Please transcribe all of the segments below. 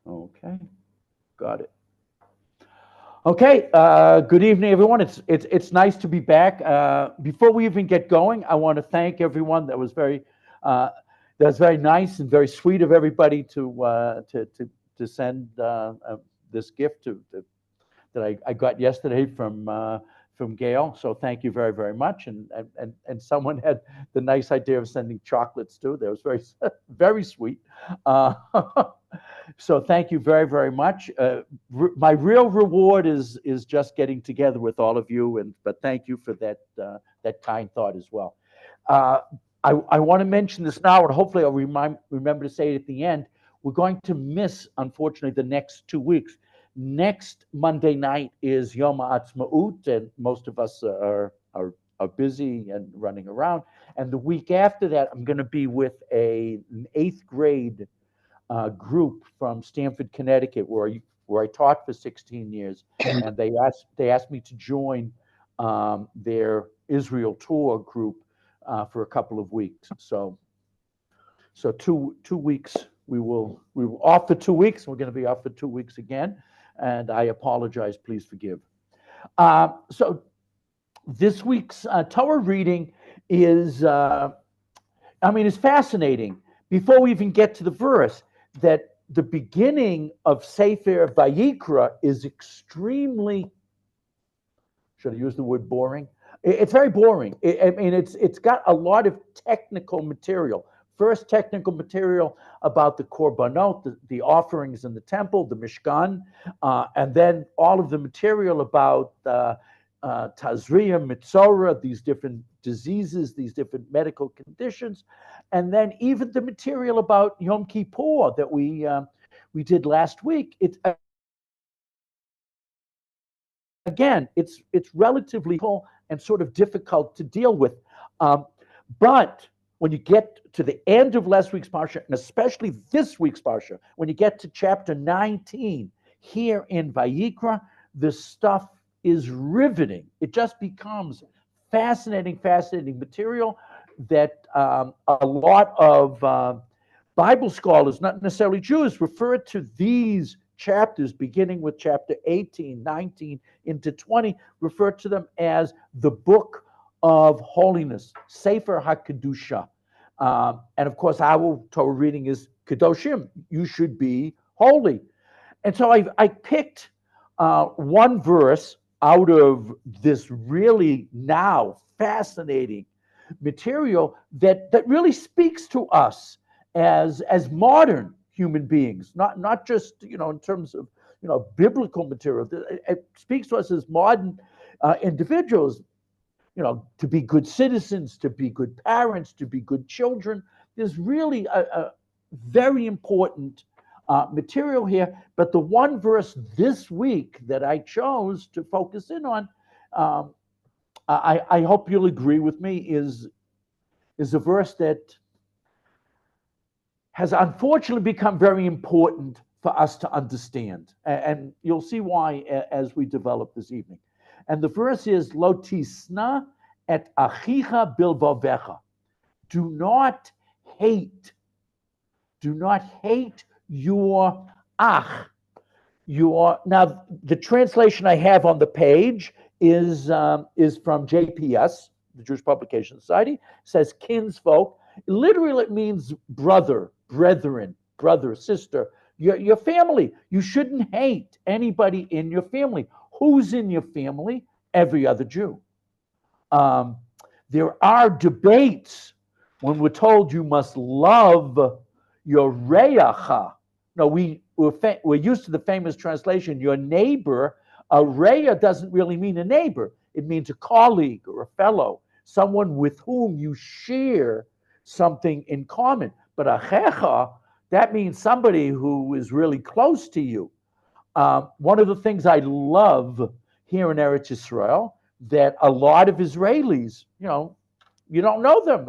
Okay, got it. Okay, good evening, everyone. It's nice to be back. Before we even get going, I want to thank everyone. Uh, that was very nice and very sweet of everybody to send this gift that I got yesterday from Gail. So thank you very, very much. And someone had the nice idea of sending chocolates too. That was very very sweet. Uh, so thank you very, very much. My real reward is just getting together with all of you. But thank you for that kind thought as well. Uh, I want to mention this now, and hopefully I'll remember to say it at the end. We're going to miss, unfortunately, the next 2 weeks. Next Monday night is Yom Ha'atzmaut, and most of us are busy and running around. And the week after that, I'm going to be with an eighth grade group from Stamford, Connecticut, where I taught for 16 years, and they asked me to join their Israel tour group for a couple of weeks. So 2 weeks we will off for 2 weeks. We're going to be off for 2 weeks again, and I apologize. Please forgive. So this week's Torah reading is fascinating. Before we even get to the verse, that the beginning of Sefer Vayikra is extremely, should I use the word boring? It's very boring. It's got a lot of technical material. First, technical material about the korbanot, the offerings in the temple, the Mishkan, and then all of the material about Tazria, Mitzora, these different diseases, these different medical conditions, and then even the material about Yom Kippur that we did last week. It's relatively cool and sort of difficult to deal with, but when you get to the end of last week's parsha, and especially this week's parsha, when you get to chapter 19 here in Vayikra, the stuff is riveting. It just becomes fascinating material that a lot of Bible scholars, not necessarily Jews, refer to these chapters, beginning with chapter 18, 19 into 20, refer to them as the book of holiness, Sefer HaKedusha. And of course, our Torah reading is Kedoshim. You should be holy. And so I picked one verse out of this really now fascinating material that really speaks to us as modern human beings, not just in terms of biblical material. It speaks to us as modern individuals, to be good citizens, to be good parents, to be good children. There's really a very important material here. But the one verse this week that I chose to focus in on, I hope you'll agree with me, is a verse that has unfortunately become very important for us to understand. And you'll see why as we develop this evening. And the verse is, Lo tisna et achicha bilvavecha. Do not hate your ach. Now, the translation I have on the page is from JPS, the Jewish Publication Society. It says kinsfolk. Literally, it means brother, brethren, brother, sister, your family. You shouldn't hate anybody in your family. Who's in your family? Every other Jew. There are debates when we're told you must love your reacha. No, we're used to the famous translation, your neighbor. A rea doesn't really mean a neighbor. It means a colleague or a fellow, someone with whom you share something in common. But achecha, that means somebody who is really close to you. One of the things I love here in Eretz Yisrael, that a lot of Israelis, you don't know them,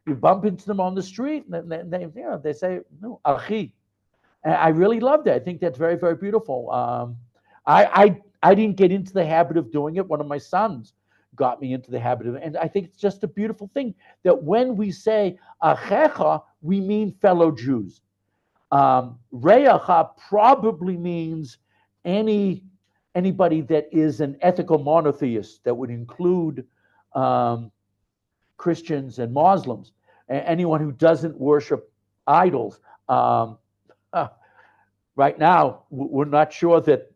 you bump into them on the street, and they say, no, achi. And I really love that. I think that's very, very beautiful. I didn't get into the habit of doing it. One of my sons got me into the habit of it. And I think it's just a beautiful thing that when we say achecha, we mean fellow Jews. Reacha probably means anybody that is an ethical monotheist. That would include Christians and Muslims, anyone who doesn't worship idols. Right now, we're not sure that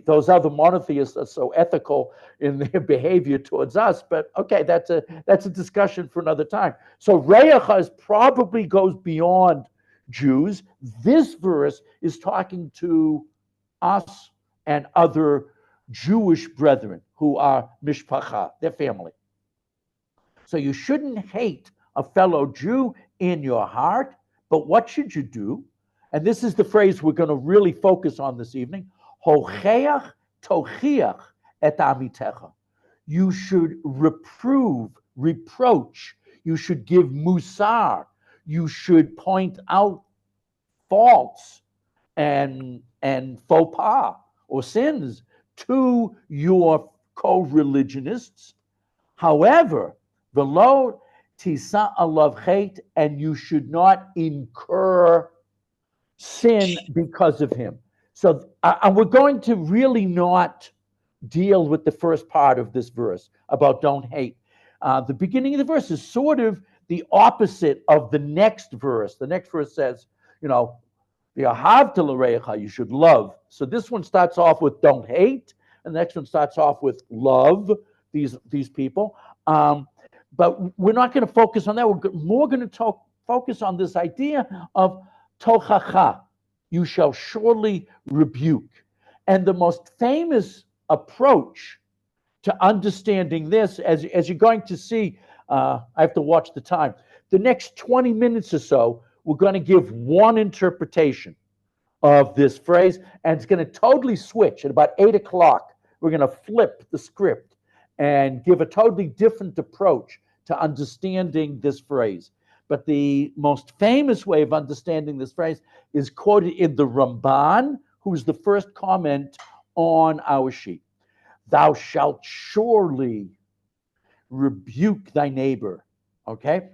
those other monotheists are so ethical in their behavior towards us, but okay, that's a discussion for another time. So Reacha probably goes beyond Jews. This verse is talking to us and other Jewish brethren who are mishpacha, their family. So you shouldn't hate a fellow Jew in your heart, but what should you do? And this is the phrase we're going to really focus on this evening. Hocheach tochiach et amitecha. You should reprove, reproach. You should give musar. You should point out faults and faux pas or sins to your co-religionists. However, v'lo tisa alav chet, and you should not incur sin because of him. So we're going to really not deal with the first part of this verse about don't hate. The beginning of the verse is sort of the opposite of the next verse. The next verse says, you should love. So this one starts off with don't hate, and the next one starts off with love these people. But we're not going to focus on that. We're more going to focus on this idea of tochacha. You shall surely rebuke. And the most famous approach to understanding this, as you're going to see, I have to watch the time. The next 20 minutes or so, we're going to give one interpretation of this phrase, and it's going to totally switch. At about 8 o'clock, we're going to flip the script and give a totally different approach to understanding this phrase. But the most famous way of understanding this phrase is quoted in the Ramban, who's the first comment on our sheet. Thou shalt surely rebuke thy neighbor. Okay?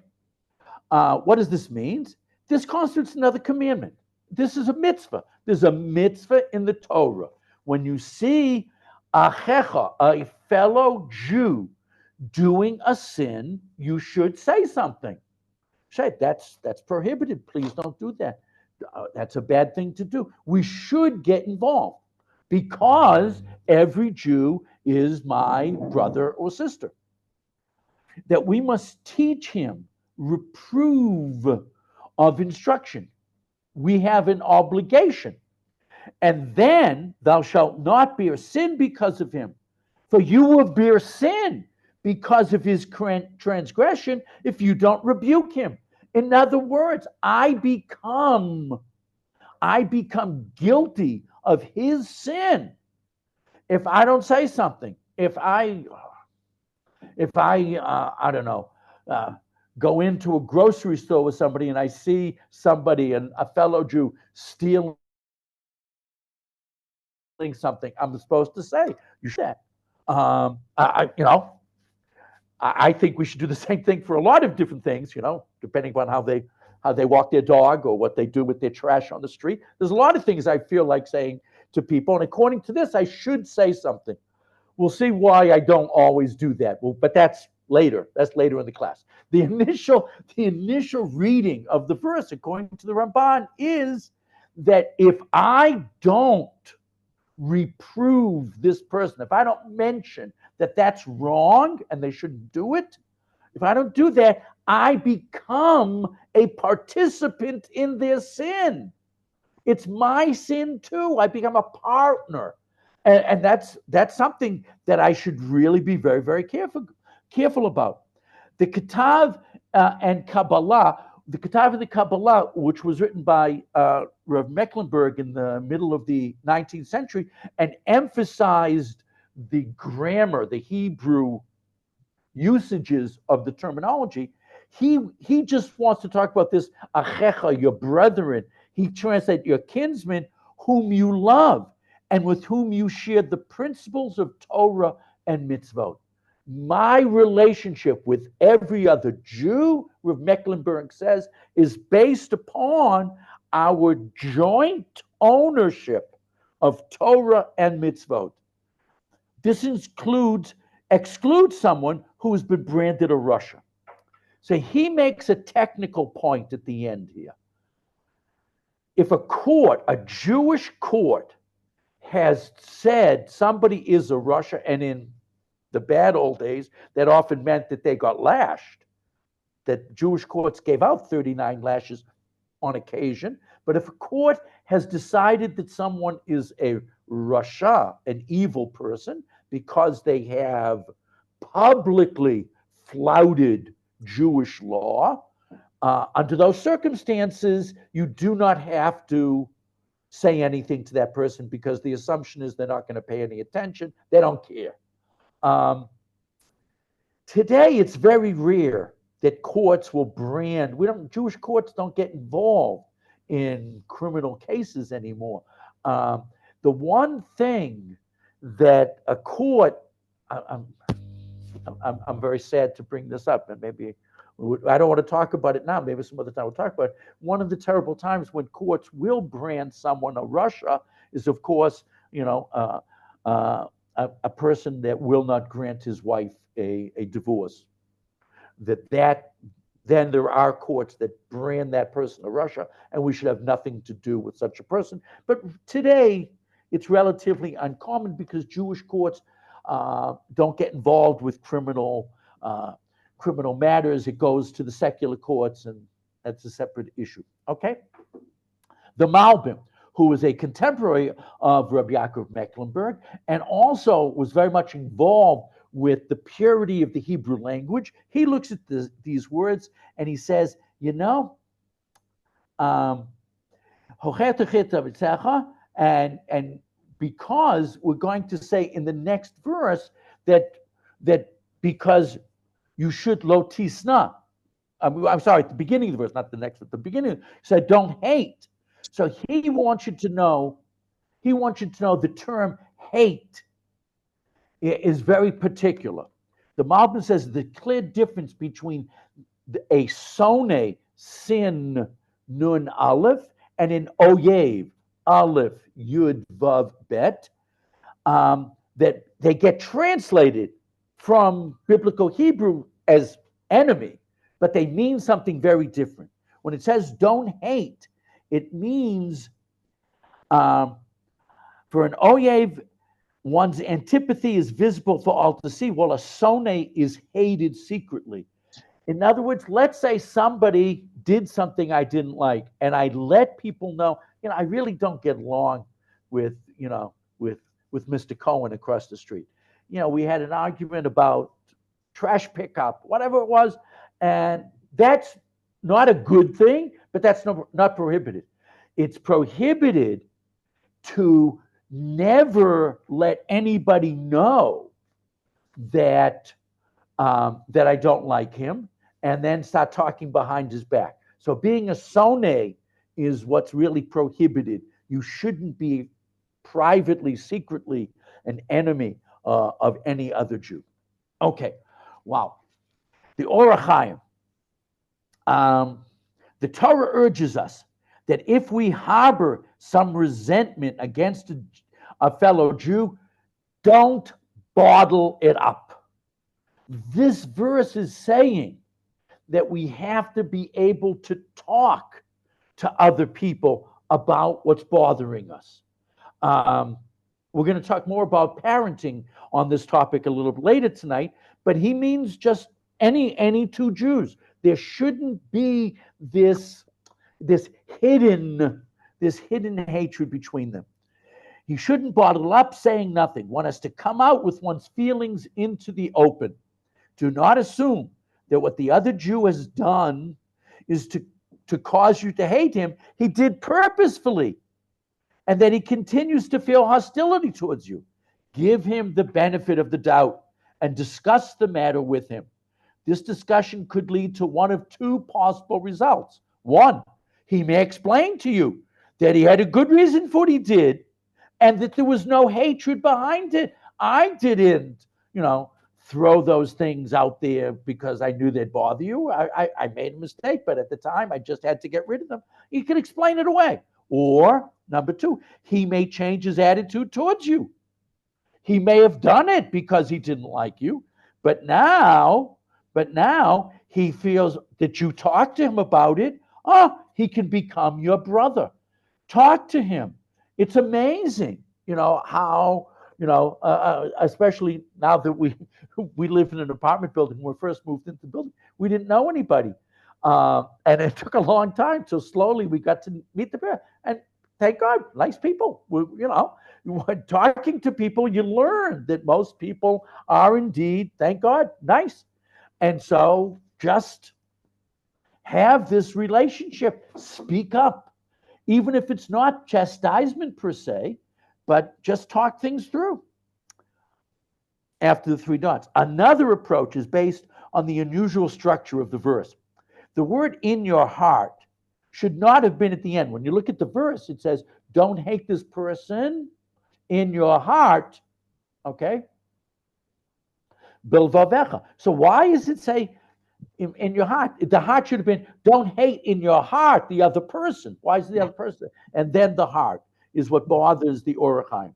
What does this mean? This constitutes another commandment. This is a mitzvah. There's a mitzvah in the Torah. When you see achecha, a fellow Jew, doing a sin, you should say something. Say, that's prohibited. Please don't do that. That's a bad thing to do. We should get involved because every Jew is my brother or sister. That we must teach him, reprove of instruction. We have an obligation. And then thou shalt not bear sin because of him. For you will bear sin because of his transgression if you don't rebuke him. In other words, I become guilty of his sin if I don't say something. If I don't know, go into a grocery store with somebody and I see somebody, and a fellow Jew, stealing something, I'm supposed to say, you should. I think we should do the same thing for a lot of different things, depending upon how they walk their dog or what they do with their trash on the street. There's a lot of things I feel like saying to people, and according to this, I should say something. We'll see why I don't always do that. But that's later. That's later in the class. The initial reading of the verse, according to the Ramban, is that if I don't reprove this person, if I don't mention that that's wrong and they shouldn't do it, if I don't do that, I become a participant in their sin. It's my sin too. I become a partner. And that's something that I should really be very, very careful about. The Ketav and Kabbalah, the Ketav and the Kabbalah, which was written by Rav Mecklenburg in the middle of the 19th century, and emphasized the grammar, the Hebrew usages of the terminology. He just wants to talk about this achecha, your brethren. He translates your kinsmen, whom you love, and with whom you share the principles of Torah and mitzvot. My relationship with every other Jew, Rav Mecklenburg says, is based upon our joint ownership of Torah and mitzvot. This excludes someone who has been branded a Russia. So he makes a technical point at the end here. If a Jewish court, has said somebody is a Russia, and in the bad old days, that often meant that they got lashed, that Jewish courts gave out 39 lashes on occasion. But if a court has decided that someone is a Rasha, an evil person, because they have publicly flouted Jewish law, under those circumstances, you do not have to say anything to that person, because the assumption is they're not going to pay any attention. They don't care. Today, it's very rare that courts will brand. Jewish courts don't get involved in criminal cases anymore. The one thing that a court, I'm very sad to bring this up, and maybe I don't want to talk about it now. Maybe some other time we'll talk about it. One of the terrible times when courts will brand someone a Russia is, of course, a person that will not grant his wife a divorce. Then there are courts that brand that person a Russia, and we should have nothing to do with such a person. But today, it's relatively uncommon because Jewish courts don't get involved with criminal matters. It goes to the secular courts, and that's a separate issue. Okay? The Malbim, who was a contemporary of Rabbi Yaakov Mecklenburg, and also was very much involved with the purity of the Hebrew language, he looks at these words and he says, and because we're going to say in the next verse that because you should lo tisna. I'm sorry, at the beginning of the verse, not the next, but the beginning, he said, don't hate. So he wants you to know the term hate is very particular. The Malbim says the clear difference between a sone, sin, nun, aleph, and an oyev, aleph, yud, vav, bet, that they get translated from biblical Hebrew as enemy, but they mean something very different. When it says don't hate, it means for an oyev, one's antipathy is visible for all to see, while a sone is hated secretly. In other words, let's say somebody did something I didn't like, and I let people know, I really don't get along with Mr. Cohen across the street. We had an argument about trash pickup, whatever it was, and that's not a good thing, but that's not prohibited. It's prohibited to never let anybody know that I don't like him, and then start talking behind his back. So being a sone is what's really prohibited. You shouldn't be privately, secretly an enemy of any other Jew. Okay, wow. The Orach Chaim. The Torah urges us that if we harbor some resentment against a fellow Jew, don't bottle it up. This verse is saying that we have to be able to talk to other people about what's bothering us. We're going to talk more about parenting on this topic a little bit later tonight, but he means just any two Jews. There shouldn't be this hidden hatred between them. He shouldn't bottle up saying nothing. One has to come out with one's feelings into the open. Do not assume that what the other Jew has done is to cause you to hate him. He did purposefully, and that he continues to feel hostility towards you. Give him the benefit of the doubt and discuss the matter with him. This discussion could lead to one of two possible results. One, he may explain to you that he had a good reason for what he did, and that there was no hatred behind it. I didn't, throw those things out there because I knew they'd bother you. I made a mistake, but at the time I just had to get rid of them. You can explain it away. Or number two, he may change his attitude towards you. He may have done it because he didn't like you, but now he feels that you talked to him about it. Oh, he can become your brother. Talk to him. It's amazing, how, especially now that we live in an apartment building. When we first moved into the building, we didn't know anybody. And it took a long time. So slowly we got to meet the parents. And thank God, nice people. Talking to people, you learn that most people are indeed, thank God, nice. And so just have this relationship. Speak up. Even if it's not chastisement per se, but just talk things through. After the three dots. Another approach is based on the unusual structure of the verse. The word in your heart should not have been at the end. When you look at the verse, it says, don't hate this person in your heart, okay? Bilvavecha. So why does it say in your heart? The heart should have been, don't hate in your heart the other person. Why is the other person? And then the heart is what bothers the Orach Chaim.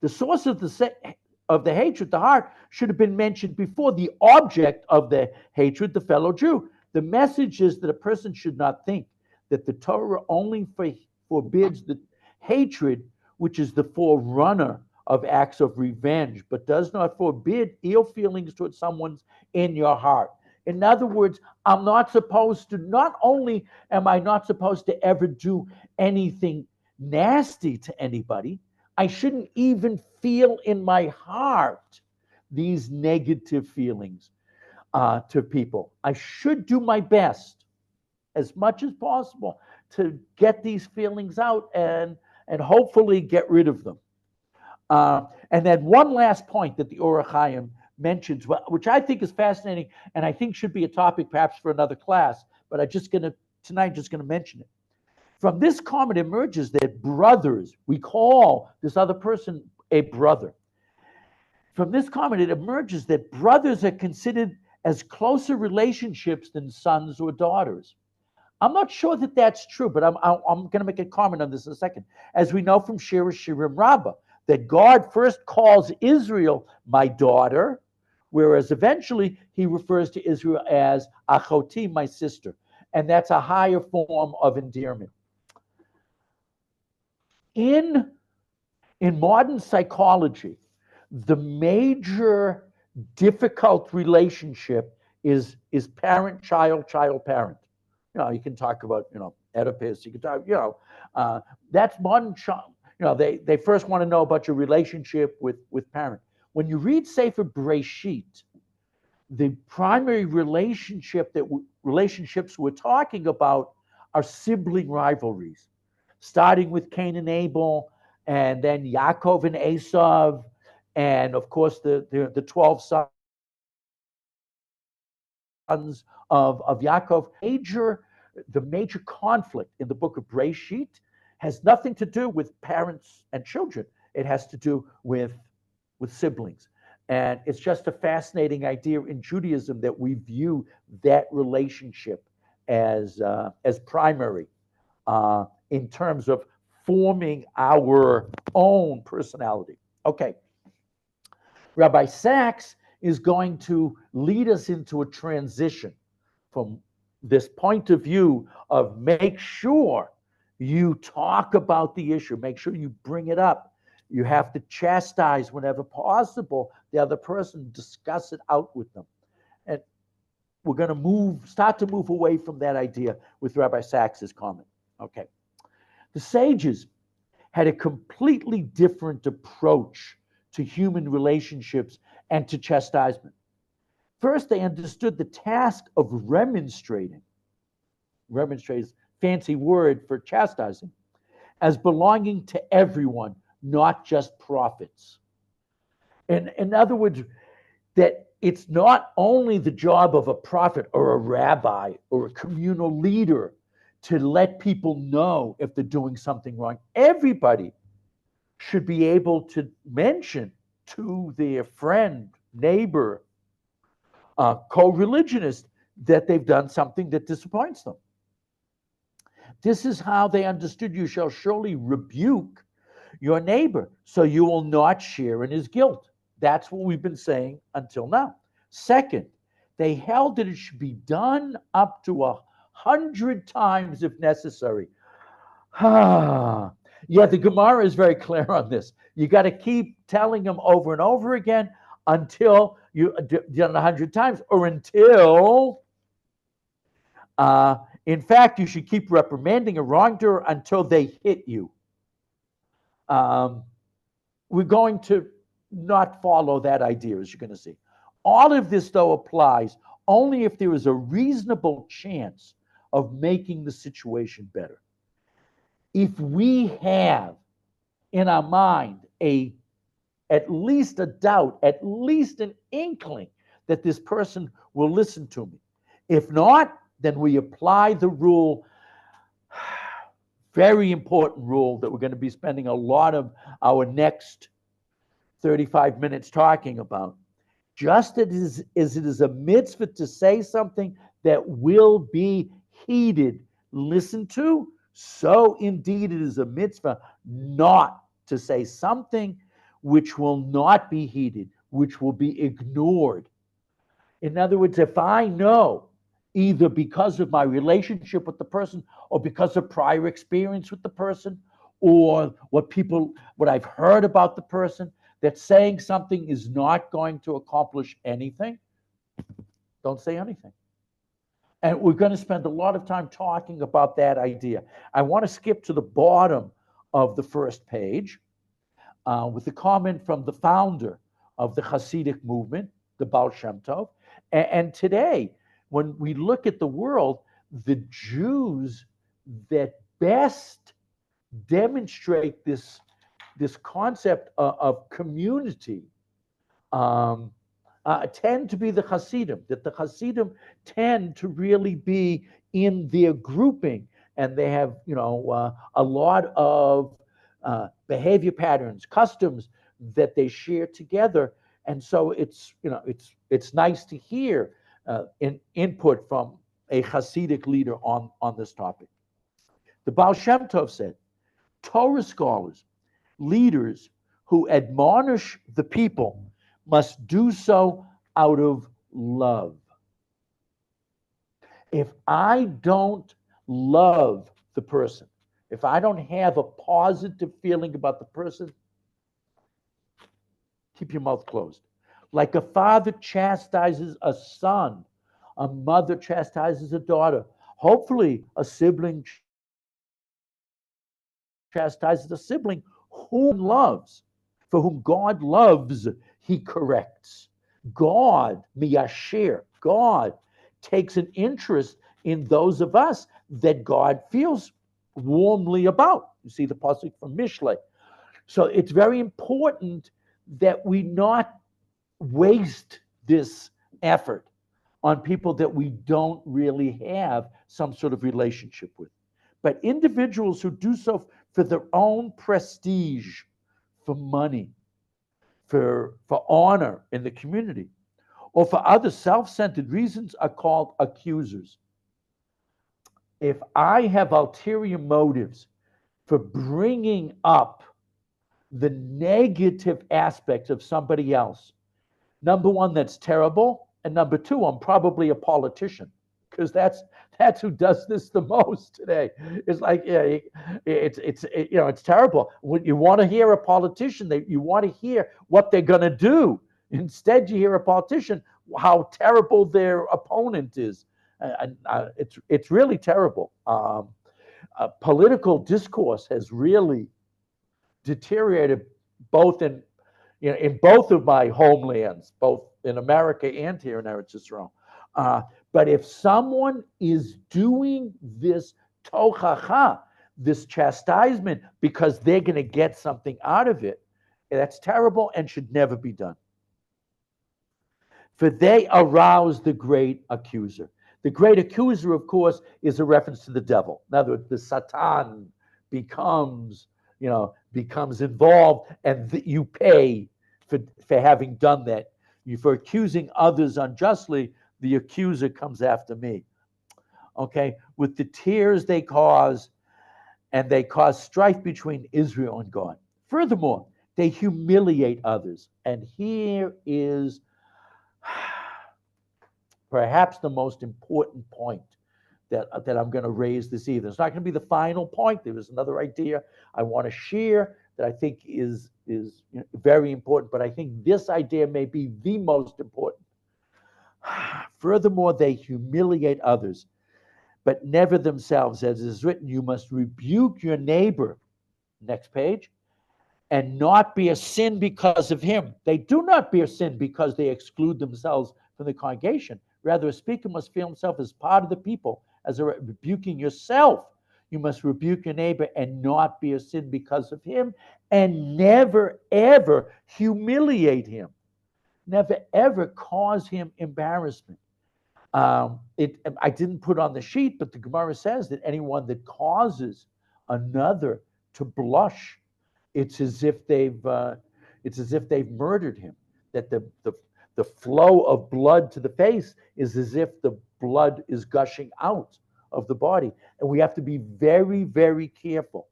The source of the hatred, the heart, should have been mentioned before the object of the hatred, the fellow Jew. The message is that a person should not think that the Torah only forbids the hatred, which is the forerunner of acts of revenge, but does not forbid ill feelings towards someone's in your heart. In other words, not only am I not supposed to ever do anything nasty to anybody, I shouldn't even feel in my heart these negative feelings to people. I should do my best as much as possible to get these feelings out and hopefully get rid of them. And then one last point that the Orach Chaim mentions, which I think is fascinating and I think should be a topic perhaps for another class, but I'm just going to mention it. From this comment emerges that brothers, we call this other person a brother. From this comment, it emerges that brothers are considered as closer relationships than sons or daughters. I'm not sure that that's true, but I'm going to make a comment on this in a second. As we know from Shir Shirim Rabbah, that God first calls Israel my daughter, whereas eventually he refers to Israel as Achoti, my sister. And that's a higher form of endearment. In modern psychology, the major difficult relationship is parent-child, child-parent. You can talk about, Oedipus, you can talk, that's modern child. They first want to know about your relationship with parent. When you read Sefer Breshit, the primary relationships we're talking about are sibling rivalries, starting with Cain and Abel, and then Yaakov and Esav, and of course the 12 sons of Yaakov. The major conflict in the book of Breshit has nothing to do with parents and children. It has to do with siblings. And it's just a fascinating idea in Judaism that we view that relationship as primary in terms of forming our own personality. Okay. Rabbi Sachs is going to lead us into a transition from this point of view of make sure you talk about the issue, make sure you bring it up. You have to chastise whenever possible the other person, discuss it out with them. And we're going to start to move away from that idea with Rabbi Sachs's comment. Okay. The sages had a completely different approach to human relationships and to chastisement. First, they understood the task of remonstrating. Remonstrate is a fancy word for chastising, as belonging to everyone, not just prophets. And in other words, that it's not only the job of a prophet or a rabbi or a communal leader to let people know if they're doing something wrong. Everybody should be able to mention to their friend, neighbor, co-religionists that they've done something that disappoints them. This is how they understood: you shall surely rebuke your neighbor, so you will not share in his guilt. That's what we've been saying until now. Second, they held that it should be done up to 100 times if necessary. Yeah, the Gemara is very clear on this. You got to keep telling them over and over again until you done 100 times, or until, in fact, you should keep reprimanding a wrongdoer until they hit you. We're going to not follow that idea, as you're going to see. All of this, though, applies only if there is a reasonable chance of making the situation better. If we have in our mind at least a doubt, at least an inkling that this person will listen to me. If not, then we apply the rule, very important rule that we're going to be spending a lot of our next 35 minutes talking about. Just as it is a mitzvah to say something that will be heeded, listened to, so indeed it is a mitzvah not to say something which will not be heeded, which will be ignored. In other words, if I know, either because of my relationship with the person or because of prior experience with the person, or what I've heard about the person, that saying something is not going to accomplish anything, don't say anything. And we're going to spend a lot of time talking about that idea. I want to skip to the bottom of the first page with a comment from the founder of the Hasidic movement, the Baal Shem Tov. And today, when we look at the world, the Jews that best demonstrate this concept of community tend to be the Hasidim, that the Hasidim tend to really be in their grouping, and they have, a lot of behavior patterns, customs that they share together. And so it's nice to hear input from a Hasidic leader on this topic. The Baal Shem Tov said, Torah scholars, leaders who admonish the people must do so out of love. If I don't love the person, if I don't have a positive feeling about the person, keep your mouth closed. Like a father chastises a son, a mother chastises a daughter. Hopefully, a sibling chastises a sibling whom loves. For whom God loves, he corrects. God, miyashir, God takes an interest in those of us that God feels warmly about. You see the pasuk from Mishlei. So it's very important that we not waste this effort on people that we don't really have some sort of relationship with. But individuals who do so for their own prestige, for money, for honor in the community, or for other self-centered reasons are called accusers. If I have ulterior motives for bringing up the negative aspects of somebody else, number one, that's terrible, and number two, I'm probably a politician, because that's who does this the most today. It's like, yeah, it's terrible. When you want to hear a politician, you want to hear what they're going to do. Instead, you hear a politician how terrible their opponent is. It's really terrible. Political discourse has really deteriorated both in both of my homelands, both in America and here in Eretz Yisrael. But if someone is doing this tochacha, this chastisement, because they're going to get something out of it, that's terrible and should never be done. For they arouse the great accuser. The great accuser, of course, is a reference to the devil. In other words, the Satan becomes involved, and you pay for having done that. For accusing others unjustly, the accuser comes after me. Okay? With the tears they cause, and they cause strife between Israel and God. Furthermore, they humiliate others. And here is perhaps the most important point that I'm going to raise this evening. It's not going to be the final point. There was another idea I want to share that I think is very important, but I think this idea may be the most important. Furthermore, they humiliate others, but never themselves. As is written, you must rebuke your neighbor. Next page. And not bear sin because of him. They do not bear sin because they exclude themselves from the congregation. Rather, a speaker must feel himself as part of the people, as a rebuking yourself. You must rebuke your neighbor and not bear sin because of him, and never, ever humiliate him. Never, ever cause him embarrassment. I didn't put on the sheet, but the Gemara says that anyone that causes another to blush, it's as if they've murdered him. That the flow of blood to the face is as if the blood is gushing out of the body, and we have to be very, very careful.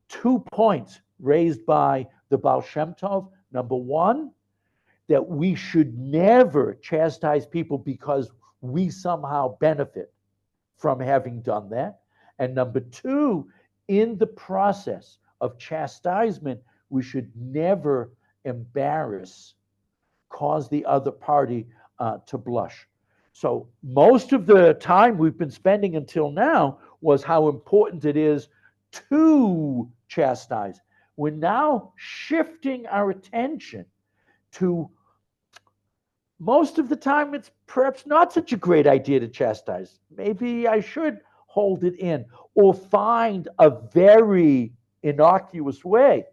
2 points raised by the Baal Shem Tov. Number one, that we should never chastise people because we somehow benefit from having done that. And number two, in the process of chastisement, we should never embarrass, cause the other party to blush. So most of the time we've been spending until now was how important it is to chastise. We're now shifting our attention to, most of the time it's perhaps not such a great idea to chastise. Maybe I should hold it in or find a very innocuous way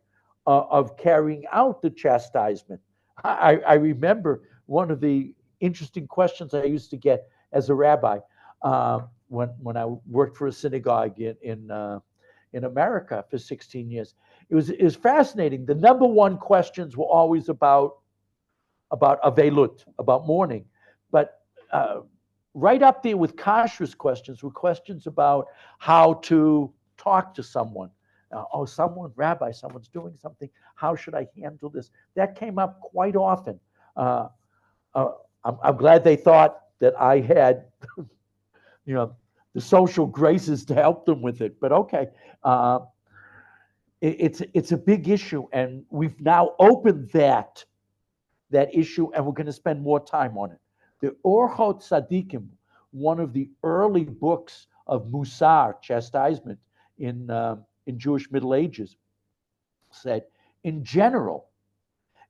of carrying out the chastisement. I remember one of the interesting questions I used to get as a rabbi when I worked for a synagogue in America for 16 years. It was fascinating. The number one questions were always about avelut, about mourning, but right up there with kashrus questions were questions about how to talk to someone. Rabbi, someone's doing something. How should I handle this? That came up quite often. I'm glad they thought that I had, the social graces to help them with it. But okay, it's a big issue, and we've now opened that issue, and we're going to spend more time on it. The Orchot Tzadikim, one of the early books of Musar, chastisement, in Jewish Middle Ages, said, in general,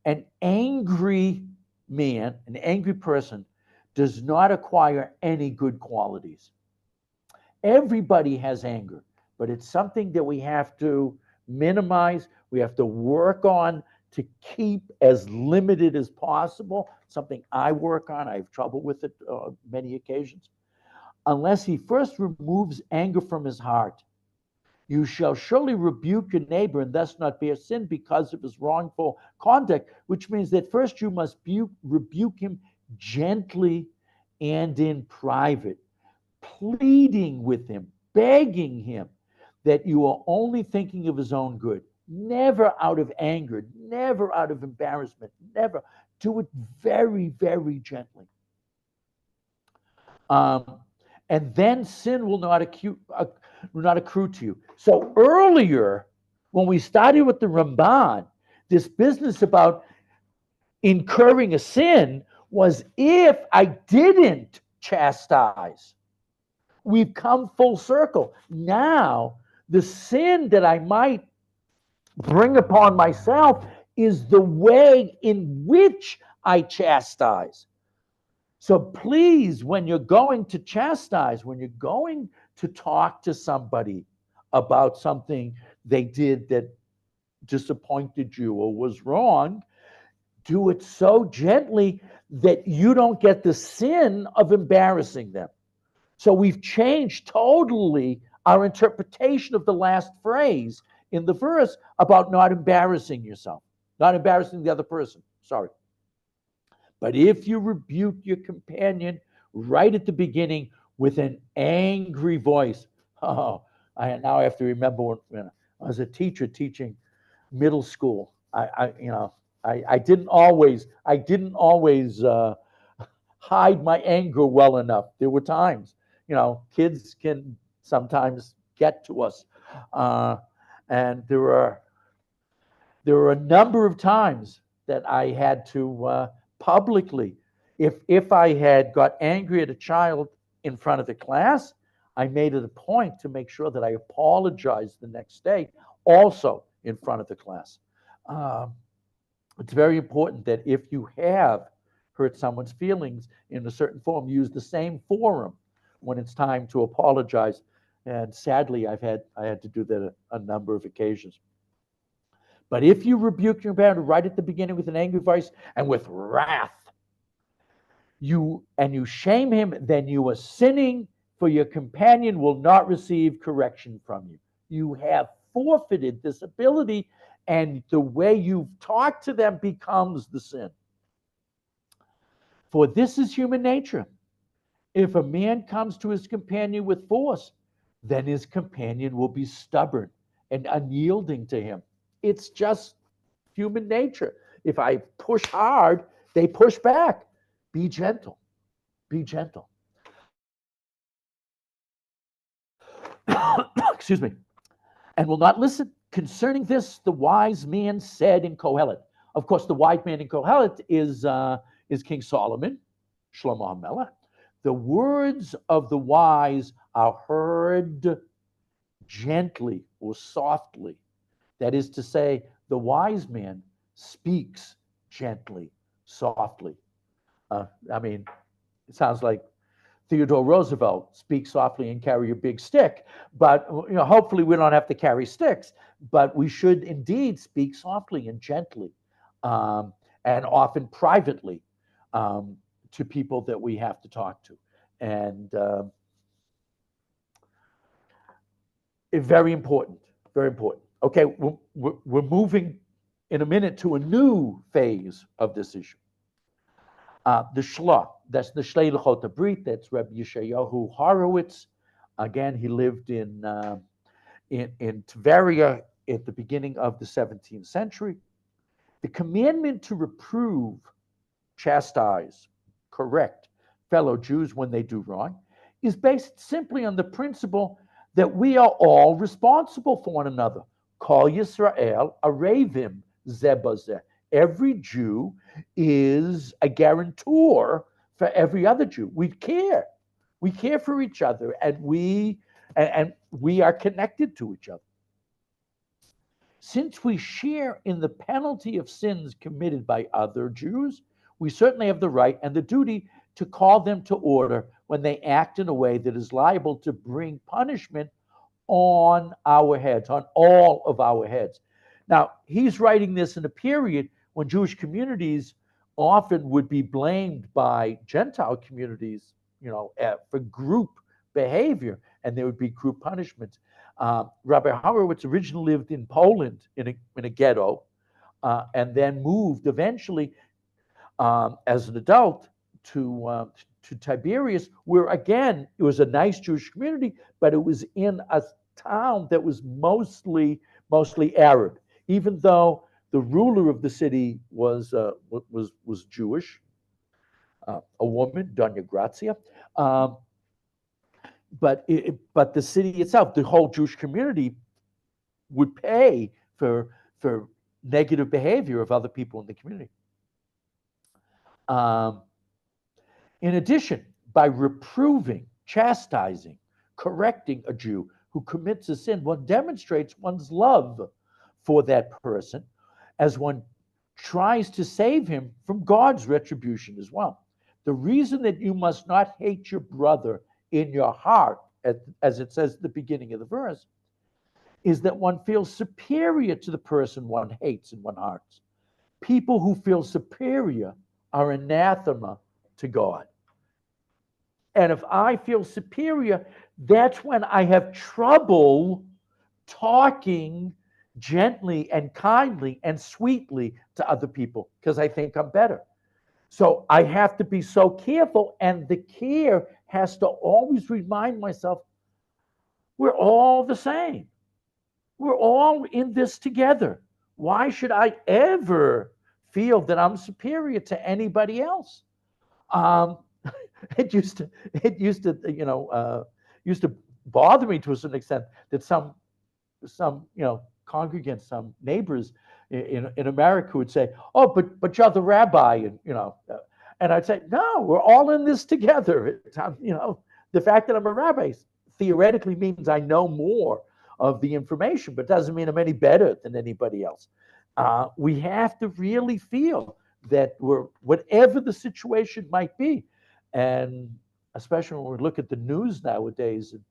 an angry man, an angry person, does not acquire any good qualities. Everybody has anger, but it's something that we have to minimize. We have to work on to keep as limited as possible. Something I work on. I have trouble with it many occasions. Unless he first removes anger from his heart. You shall surely rebuke your neighbor and thus not bear sin because of his wrongful conduct, which means that first you must rebuke him gently and in private, pleading with him, begging him that you are only thinking of his own good, never out of anger, never out of embarrassment, never. Do it very, very gently. And then sin will not accrue to you. So earlier, when we started with the Ramban, this business about incurring a sin was if I didn't chastise. We've come full circle. Now, the sin that I might bring upon myself is the way in which I chastise. So please, when you're going to chastise, when you're going to talk to somebody about something they did that disappointed you or was wrong, do it so gently that you don't get the sin of embarrassing them. So we've changed totally our interpretation of the last phrase in the verse about not embarrassing yourself, not embarrassing the other person. Sorry. But if you rebuke your companion right at the beginning with an angry voice, oh, now I have to remember when I was a teacher teaching middle school. I didn't always hide my anger well enough. There were times, kids can sometimes get to us, and there were a number of times that I had to publicly, if I had got angry at a child in front of the class, I made it a point to make sure that I apologized the next day, also in front of the class. It's very important that if you have hurt someone's feelings in a certain form, use the same forum when it's time to apologize. And sadly, I had to do that a number of occasions. But if you rebuke your parent right at the beginning with an angry voice and with wrath, you shame him, then you are sinning, for your companion will not receive correction from you. You have forfeited this ability, and the way you've talked to them becomes the sin. For this is human nature. If a man comes to his companion with force, then his companion will be stubborn and unyielding to him. It's just human nature. If I push hard, they push back. Be gentle. Be gentle. Excuse me. And will not listen. Concerning this, the wise man said in Kohelet. Of course, the wise man in Kohelet is King Solomon, Shlomo HaMelech. The words of the wise are heard gently or softly. That is to say, the wise man speaks gently, softly. It sounds like Theodore Roosevelt, speak softly and carry a big stick. But hopefully we don't have to carry sticks. But we should indeed speak softly and gently, and often privately, to people that we have to talk to. And very important, very important. Okay, we're moving in a minute to a new phase of this issue. The Shla, that's the Shlei Luchot HaBrit, that's Rabbi Yeshayahu Horowitz. Again, he lived in Tveria at the beginning of the 17th century. The commandment to reprove, chastise, correct fellow Jews when they do wrong is based simply on the principle that we are all responsible for one another. Kol Yisrael arevim zeh bazeh. Every Jew is a guarantor for every other Jew. We care. We care for each other, and we are connected to each other. Since we share in the penalty of sins committed by other Jews, we certainly have the right and the duty to call them to order when they act in a way that is liable to bring punishment on our heads, on all of our heads. Now, he's writing this in a period when Jewish communities often would be blamed by Gentile communities, for group behavior, and there would be group punishments. Rabbi Horowitz originally lived in Poland in a ghetto, and then moved eventually as an adult to Tiberias, where again it was a nice Jewish community, but it was in a town that was mostly Arab, even though the ruler of the city was Jewish, a woman, Doña Grazia. But the city itself, the whole Jewish community, would pay for negative behavior of other people in the community. In addition, by reproving, chastising, correcting a Jew who commits a sin, one demonstrates one's love for that person as one tries to save him from God's retribution as well. The reason that you must not hate your brother in your heart, as it says at the beginning of the verse, is that one feels superior to the person one hates in one's heart. People who feel superior are anathema to God. And if I feel superior, that's when I have trouble talking gently and kindly and sweetly to other people, because I think I'm better. So I have to be so careful, and the care has to always remind myself we're all the same. We're all in this together. Why should I ever feel that I'm superior to anybody else? Um, it used to bother me to a certain extent that some congregants, some neighbors in America would say, "Oh, but you're the rabbi," and I'd say, "No, we're all in this together." The fact that I'm a rabbi theoretically means I know more of the information, but doesn't mean I'm any better than anybody else. We have to really feel that we're, whatever the situation might be, and especially when we look at the news nowadays and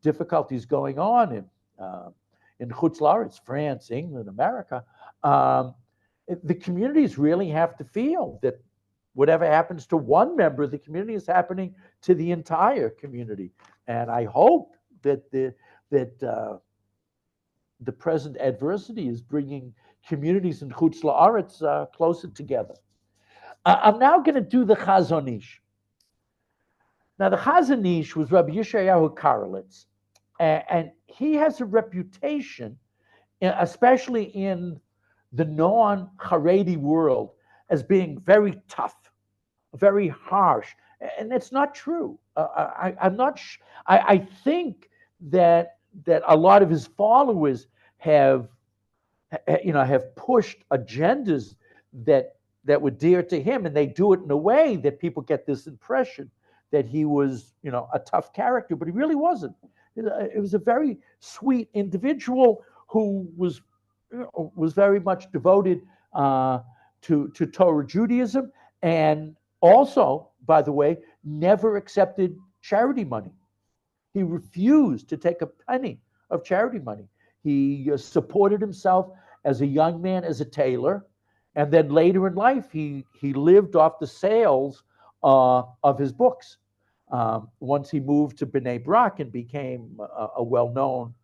difficulties going on in Chutz La'aretz, France, England, America, um, the communities really have to feel that whatever happens to one member of the community is happening to the entire community. And I hope that the present adversity is bringing communities in Chutz La'aretz closer together. I'm now going to do the Chazon Ish. Now, the Chazon Ish was Rabbi Yeshayahu Karelitz, and he has a reputation, especially in the non-Haredi world, as being very tough, very harsh, and that's not true. I'm not. I think that a lot of his followers have pushed agendas that were dear to him, and they do it in a way that people get this impression that he was, a tough character, but he really wasn't. It was a very sweet individual who was very much devoted to Torah Judaism, and also, by the way, never accepted charity money. He refused to take a penny of charity money. He supported himself as a young man as a tailor, and then later in life, he lived off the sales of his books. Once he moved to Bnei Brak and became a well-known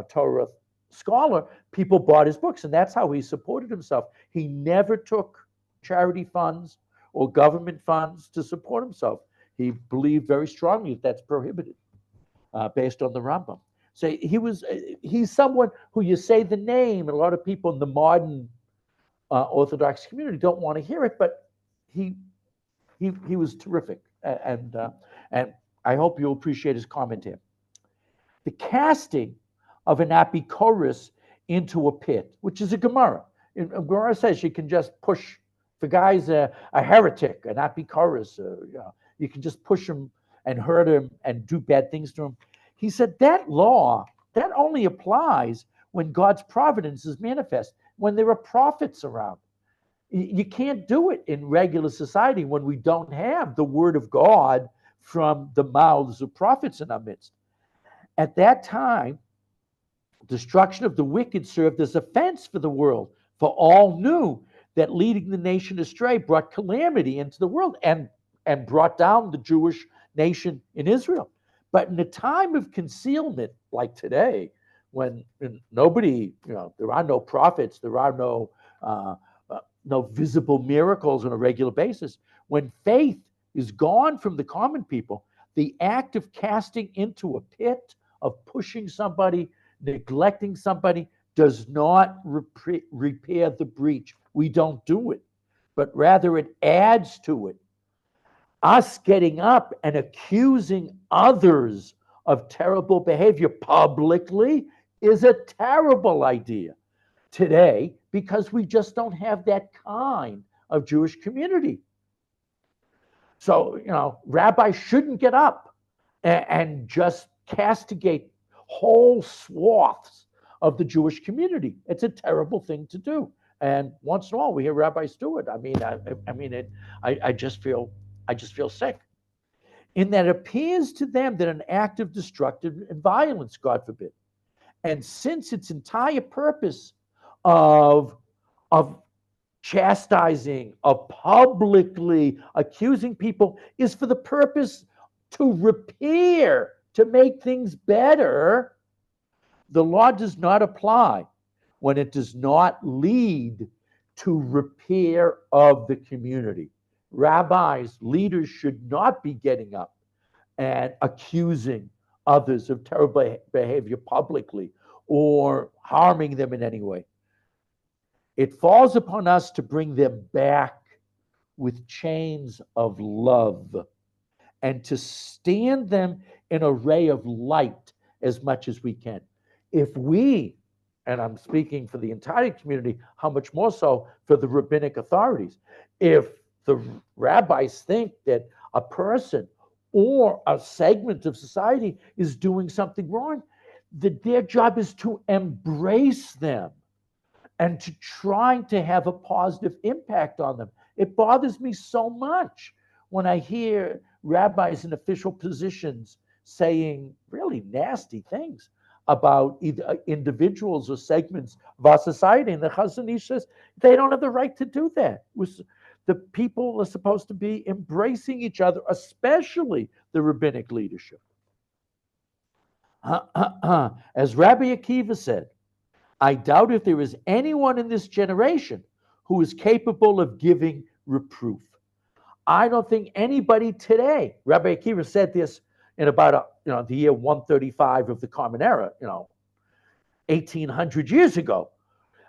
Torah scholar, people bought his books, and that's how he supported himself. He never took charity funds or government funds to support himself. He believed very strongly that that's prohibited, based on the Rambam. So he's someone who you say the name, and a lot of people in the modern Orthodox community don't want to hear it, but he was terrific, and I hope you'll appreciate his comment here. The casting of an apikoros into a pit, which is a Gemara. Gemara says you can just push. If a guy's a heretic, an apikoros, you can just push him and hurt him and do bad things to him. He said that law, that only applies when God's providence is manifest, when there are prophets around. You can't do it in regular society when we don't have the word of God from the mouths of prophets in our midst. At that time, destruction of the wicked served as a fence for the world, for all knew that leading the nation astray brought calamity into the world and brought down the Jewish nation in Israel. But in a time of concealment like today, when nobody, there are no prophets, there are no visible miracles on a regular basis, when faith is gone from the common people, the act of casting into a pit, of pushing somebody, neglecting somebody, does not repair the breach. We don't do it, but rather it adds to it. Us getting up and accusing others of terrible behavior publicly is a terrible idea today, because we just don't have that kind of Jewish community. So, rabbis shouldn't get up and just castigate whole swaths of the Jewish community. It's a terrible thing to do. And once in a while, we hear rabbis do it. I just feel sick. In that it appears to them that an act of destructive and violence, God forbid. And since its entire purpose of chastising, of publicly accusing people, is for the purpose to repair, to make things better, the law does not apply when it does not lead to repair of the community. Rabbis, leaders should not be getting up and accusing others of terrible behavior publicly or harming them in any way. It falls upon us to bring them back with chains of love and to stand them in a ray of light as much as we can. If we, and I'm speaking for the entire community, how much more so for the rabbinic authorities, if the rabbis think that a person or a segment of society is doing something wrong, that their job is to embrace them and to try to have a positive impact on them. It bothers me so much when I hear rabbis in official positions saying really nasty things about either individuals or segments of our society. And the Chazon Ish says they don't have the right to do that. The people are supposed to be embracing each other, especially the rabbinic leadership. As Rabbi Akiva said, I doubt if there is anyone in this generation who is capable of giving reproof. I don't think anybody today, Rabbi Akiva said this in about the year 135 of the Common Era, 1800 years ago.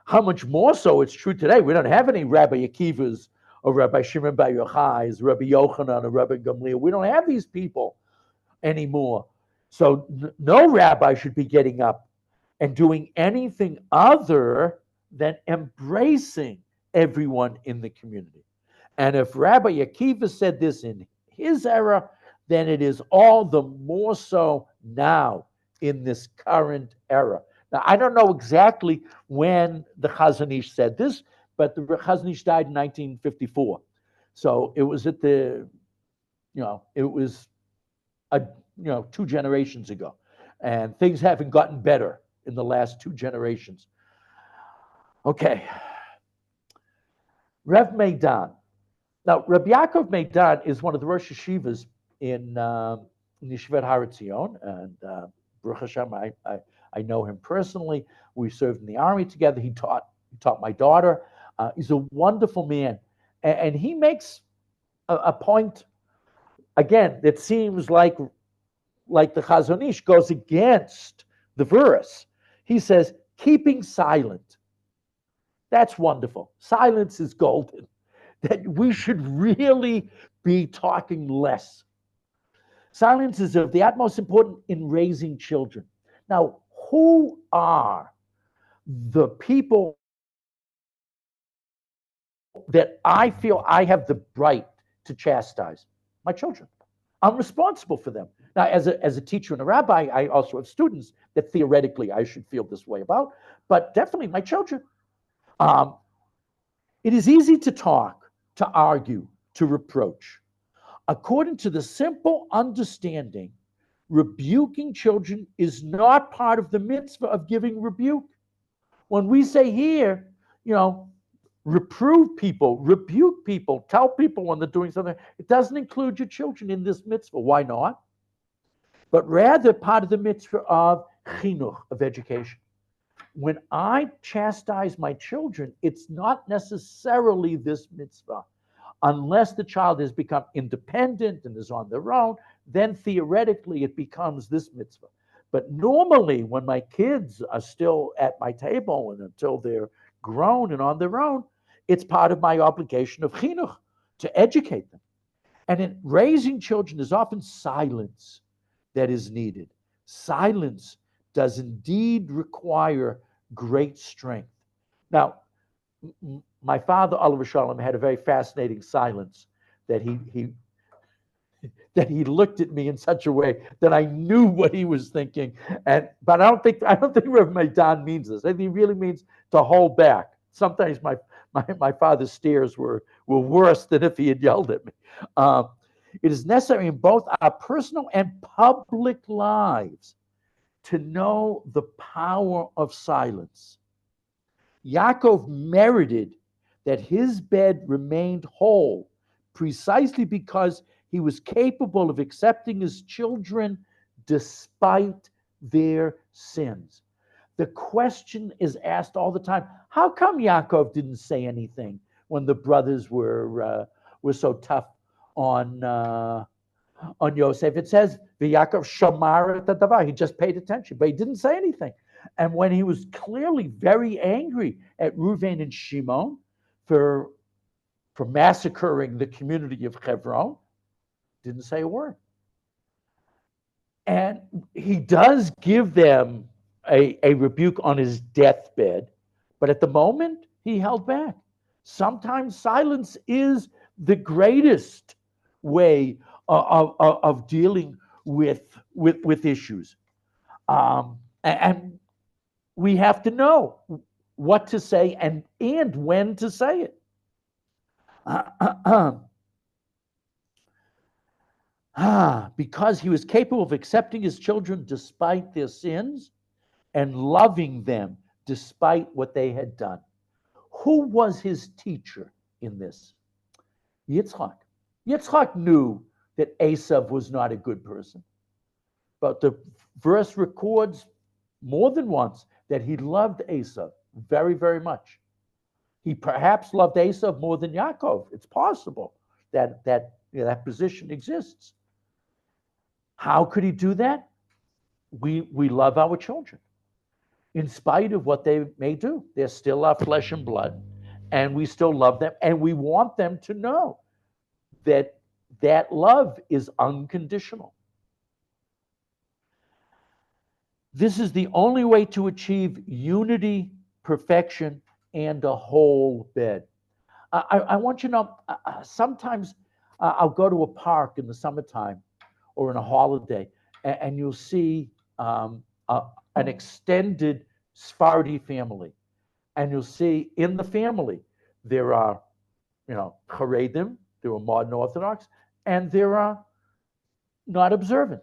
How much more so it's true today. We don't have any Rabbi Akivas or Rabbi Shimon Bar Yochai's, Rabbi Yochanan or Rabbi Gamliel. We don't have these people anymore. So no rabbi should be getting up and doing anything other than embracing everyone in the community. And if Rabbi Akiva said this in his era, then it is all the more so now in this current era. Now, I don't know exactly when the Chazon Ish said this, but the Chazon Ish died in 1954. So it was at it was 2 generations ago. And things haven't gotten better in the last 2 generations. Okay. Rev Meidan. Now, Rabbi Yaakov Meidan is one of the Rosh Yeshivas in Yeshivat Har Etzion, and Baruch Hashem, I know him personally. We served in the army together. He taught my daughter. He's a wonderful man, and he makes a point again that seems like the Chazon Ish goes against the verse. He says, keeping silent. That's wonderful. Silence is golden. That we should really be talking less. Silence is of the utmost importance in raising children. Now, who are the people that I feel I have the right to chastise? My children. I'm responsible for them. Now, as a teacher and a rabbi, I also have students that theoretically I should feel this way about, but definitely my children. It is easy to talk, to argue, to reproach. According to the simple understanding, rebuking children is not part of the mitzvah of giving rebuke. When we say here, reprove people, rebuke people, tell people when they're doing something, it doesn't include your children in this mitzvah. Why not? But rather part of the mitzvah of chinuch, of education. When I chastise my children, it's not necessarily this mitzvah. Unless the child has become independent and is on their own, then theoretically it becomes this mitzvah. But normally when my kids are still at my table and until they're grown and on their own, it's part of my obligation of chinuch, to educate them. And in raising children, there's often silence that is needed. Silence does indeed require great strength. Now, my father, Oliver Shalom, had a very fascinating silence that he looked at me in such a way that I knew what he was thinking. But I don't think Rev Meidan means this. I think he really means to hold back. Sometimes my father's stares were worse than if he had yelled at me. It is necessary in both our personal and public lives to know the power of silence. Yaakov merited that his bed remained whole precisely because he was capable of accepting his children despite their sins. The question is asked all the time, how come Yaakov didn't say anything when the brothers were was so tough on Yosef. It says, V'Yaakov shamar et hadavar. He just paid attention, but he didn't say anything. And when he was clearly very angry at Reuven and Shimon for massacring the community of Hebron, didn't say a word. And he does give them a rebuke on his deathbed, but at the moment, he held back. Sometimes silence is the greatest way of dealing with issues. And we have to know what to say and when to say it. Because he was capable of accepting his children despite their sins and loving them despite what they had done. Who was his teacher in this? Yitzchak. Yitzchak knew that Esav was not a good person. But the verse records more than once that he loved Esav very, very much. He perhaps loved Esav more than Yaakov. It's possible that position exists. How could he do that? We love our children. In spite of what they may do, they're still our flesh and blood, and we still love them, and we want them to know that love is unconditional. This is the only way to achieve unity, perfection, and a whole bed. I want you to know, sometimes I'll go to a park in the summertime or in a holiday, and you'll see an extended Sephardi family. And you'll see in the family, there are, Haredim, there are modern Orthodox, and there are not observant.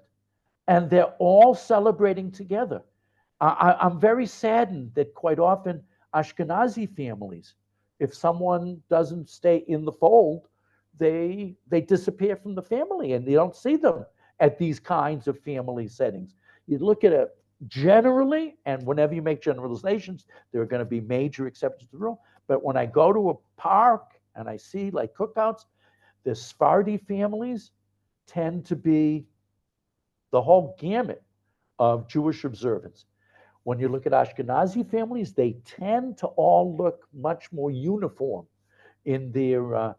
And they're all celebrating together. I'm very saddened that quite often Ashkenazi families, if someone doesn't stay in the fold, they disappear from the family and you don't see them at these kinds of family settings. You look at it generally, and whenever you make generalizations, there are going to be major exceptions to the rule. But when I go to a park and I see like cookouts, the Sephardi families tend to be the whole gamut of Jewish observance. When you look at Ashkenazi families, they tend to all look much more uniform in their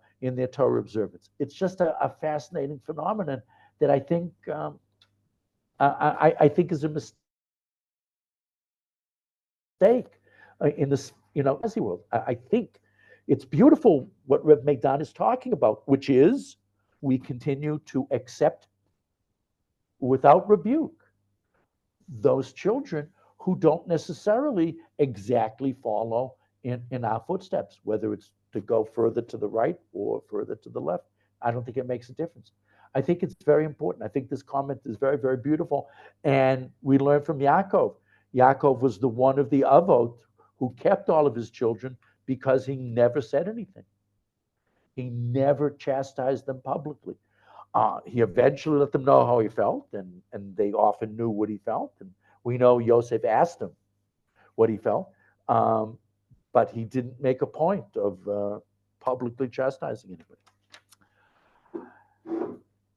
Torah observance. It's just a fascinating phenomenon that I think I think is a mistake in this Nazi world. I think it's beautiful what Reb Meidan is talking about, which is we continue to accept without rebuke those children who don't necessarily exactly follow in our footsteps, whether it's to go further to the right or further to the left. I don't think it makes a difference. I think it's very important. I think this comment is very, very beautiful. And we learn from Yaakov. Yaakov was the one of the Avot who kept all of his children because he never said anything. He never chastised them publicly. He eventually let them know how he felt, and they often knew what he felt. And we know Yosef asked him what he felt, but he didn't make a point of publicly chastising anybody.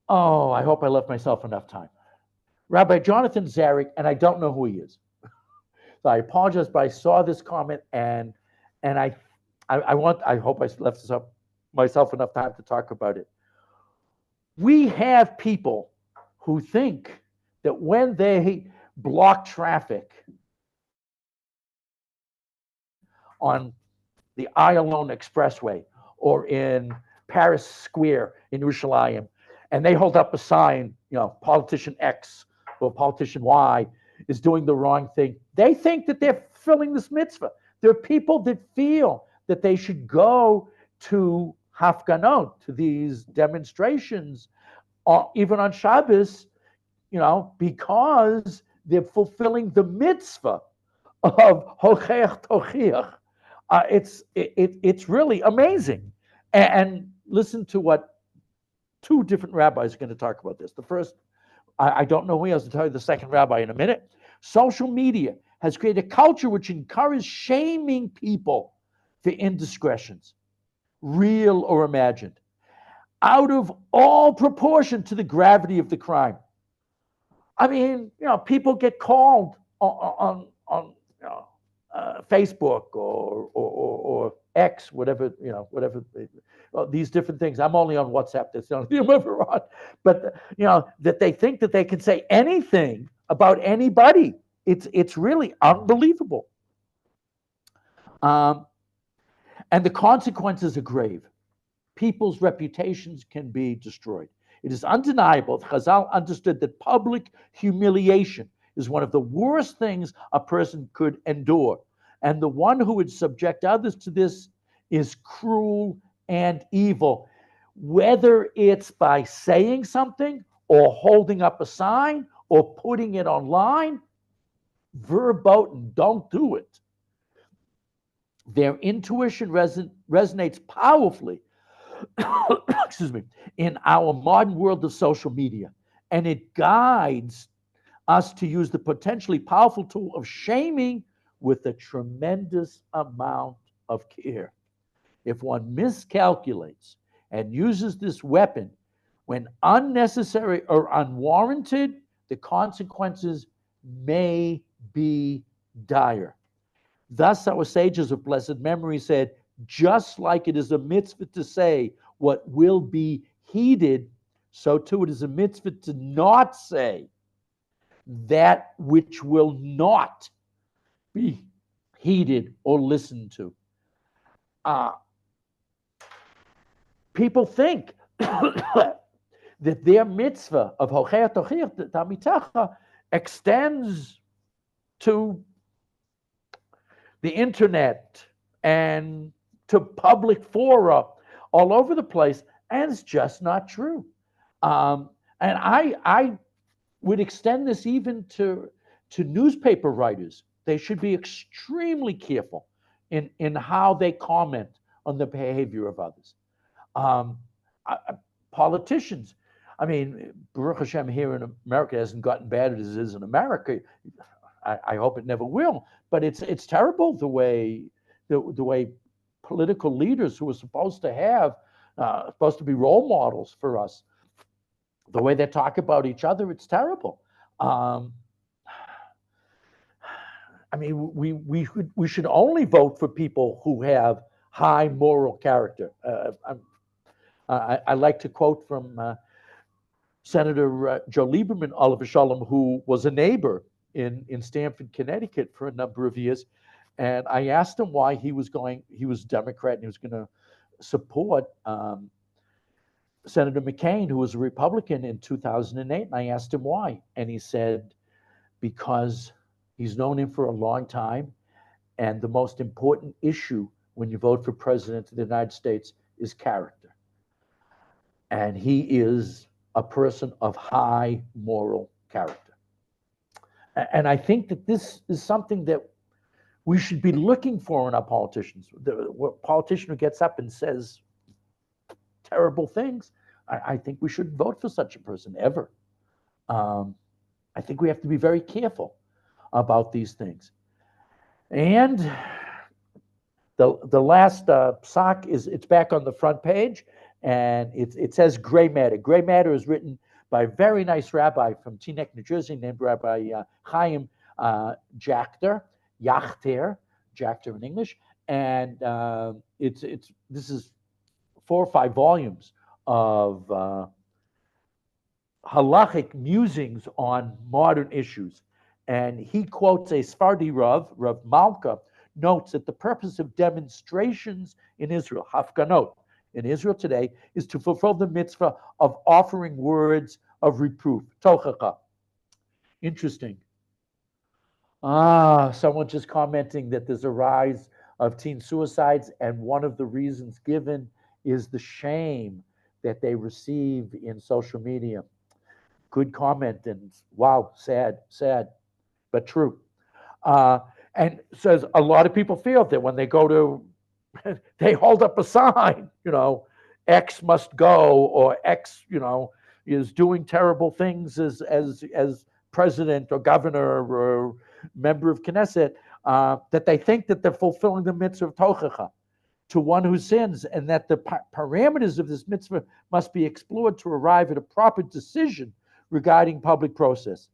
Oh, I hope I left myself enough time. Rabbi Jonathan Zarek, and I don't know who he is. So I apologize, but I saw this comment, and I hope I left myself enough time to talk about it. We have people who think that when they block traffic on the Ayalon Expressway or in Paris Square in Yerushalayim, and they hold up a sign, politician X or politician Y is doing the wrong thing, they think that they're fulfilling this mitzvah. There are people that feel that they should go to hafganot, to these demonstrations, even on Shabbos, because they're fulfilling the mitzvah of hocheach tochiach. It's really amazing. And listen to what two different rabbis are going to talk about this. The first, I don't know who he is, to tell you the second rabbi in a minute. Social media has created a culture which encourages shaming people for indiscretions, real or imagined. out of all proportion to the gravity of the crime. I mean, people get called on Facebook or X, whatever, whatever, these different things. I'm only on WhatsApp. That's the only thing I'm ever on. But, that they think that they can say anything about anybody. It's really unbelievable. And the consequences are grave. People's reputations can be destroyed. It is undeniable that Chazal understood that public humiliation is one of the worst things a person could endure. And the one who would subject others to this is cruel and evil, whether it's by saying something or holding up a sign or putting it online. Verboten, don't do it. Their intuition resonates powerfully excuse me, in our modern world of social media. And it guides us to use the potentially powerful tool of shaming with a tremendous amount of care. If one miscalculates and uses this weapon when unnecessary or unwarranted, the consequences may be dire. Thus, our sages of blessed memory said, just like it is a mitzvah to say what will be heeded, so too it is a mitzvah to not say that which will not be heeded or listened to. People think that their mitzvah of Hochea Tochir Tamitecha extends to the internet and to public fora all over the place, and it's just not true. And I would extend this even to newspaper writers. They should be extremely careful in how they comment on the behavior of others. Politicians, I mean, Baruch Hashem here in America hasn't gotten bad as it is in America. I hope it never will. But it's terrible the way political leaders who are supposed to be role models for us, the way they talk about each other, it's terrible. I mean, we should only vote for people who have high moral character. I like to quote from Senator Joe Lieberman, Oliver Shalom, who was a neighbor in Stamford, Connecticut for a number of years. And I asked him why he was Democrat and he was going to support Senator McCain, who was a Republican in 2008. And I asked him why. And he said, because he's known him for a long time. And the most important issue when you vote for president of the United States is character. And he is a person of high moral character. And I think that this is something that we should be looking for in our politicians. The politician who gets up and says terrible things, I think we shouldn't vote for such a person ever. I think we have to be very careful about these things. And the last sock it's back on the front page, and it says gray matter. Gray matter is written by a very nice rabbi from Teaneck, New Jersey, named Rabbi Chaim Jachter in English, and this is 4 or 5 volumes of halachic musings on modern issues. And he quotes a Sephardi Rav Malka, notes that the purpose of demonstrations in Israel, hafganot, in Israel today, is to fulfill the mitzvah of offering words of reproof, tochacha. Interesting. Someone just commenting that there's a rise of teen suicides, and one of the reasons given is the shame that they receive in social media. Good comment, and wow, sad, but true. And says a lot of people feel that when they go to, they hold up a sign, X must go, or X, is doing terrible things as president or governor or member of Knesset, that they think that they're fulfilling the mitzvah of tochacha. to one who sins, and that the parameters of this mitzvah must be explored to arrive at a proper decision regarding public process.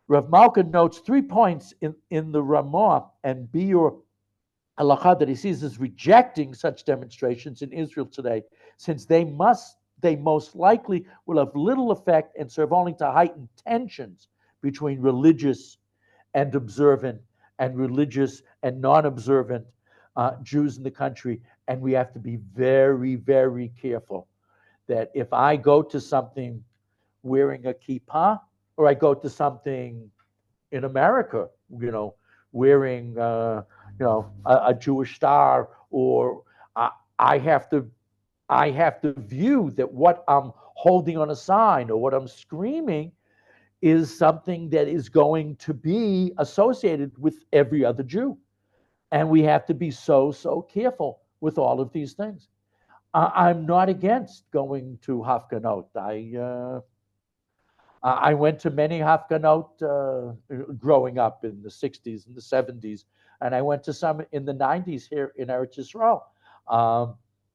Rav Malka notes 3 points in the Ramah and Biur Halacha that he sees as rejecting such demonstrations in Israel today, since they most likely will have little effect and serve only to heighten tensions between religious and observant and religious and non-observant Jews in the country. And we have to be very, very careful that if I go to something wearing a kippah, or I go to something in America, wearing a Jewish star, or I have to view that what I'm holding on a sign or what I'm screaming is something that is going to be associated with every other Jew. And we have to be so careful with all of these things. I'm not against going to Hafganot. I went to many Hafganot growing up in the 60s and the 70s, and I went to some in the 90s here in Eretz Yisrael.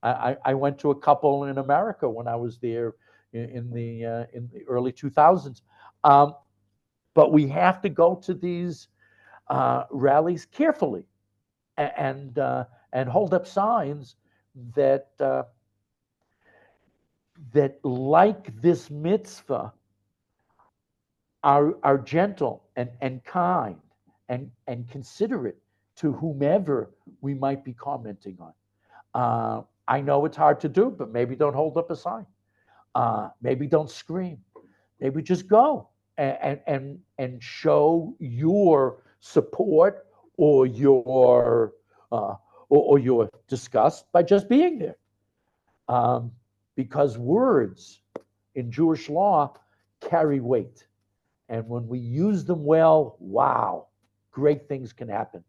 I went to a couple in America when I was there in the early 2000s. But we have to go to these rallies carefully and hold up signs that like this mitzvah are gentle and kind and considerate to whomever we might be commenting on. I know it's hard to do, but maybe don't hold up a sign. Maybe don't scream. Maybe just go and show your support or your disgust by just being there. Because words in Jewish law carry weight. And when we use them well, wow, great things can happen.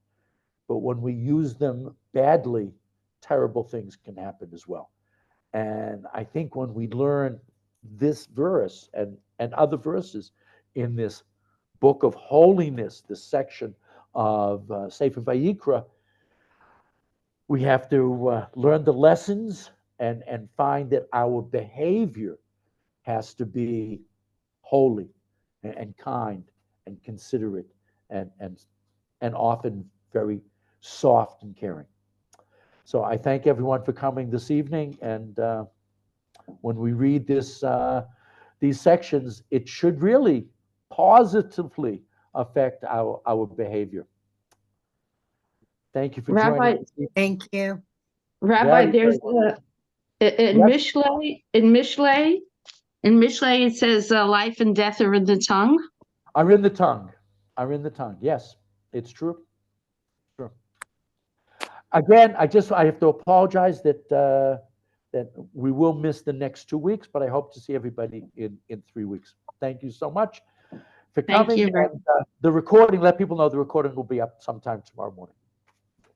But when we use them badly, terrible things can happen as well. And I think when we learn this verse and other verses in this book of holiness, this section of Sefer Vayikra, we have to learn the lessons and find that our behavior has to be holy and kind and considerate and often very soft and caring. So I thank everyone for coming this evening. And when we read these sections, it should really positively affect our behavior. Thank you for Rabbi, joining us. Thank you. Rabbi, Very there's in Mishlei, it says life and death are in the tongue. Are in the tongue. Are in the tongue. Yes, it's true. True. Again, I have to apologize that we will miss the next 2 weeks, but I hope to see everybody in 3 weeks. Thank you so much for Thank coming. you. And the recording, let people know the recording will be up sometime tomorrow morning.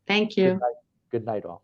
Thank you. Good night all.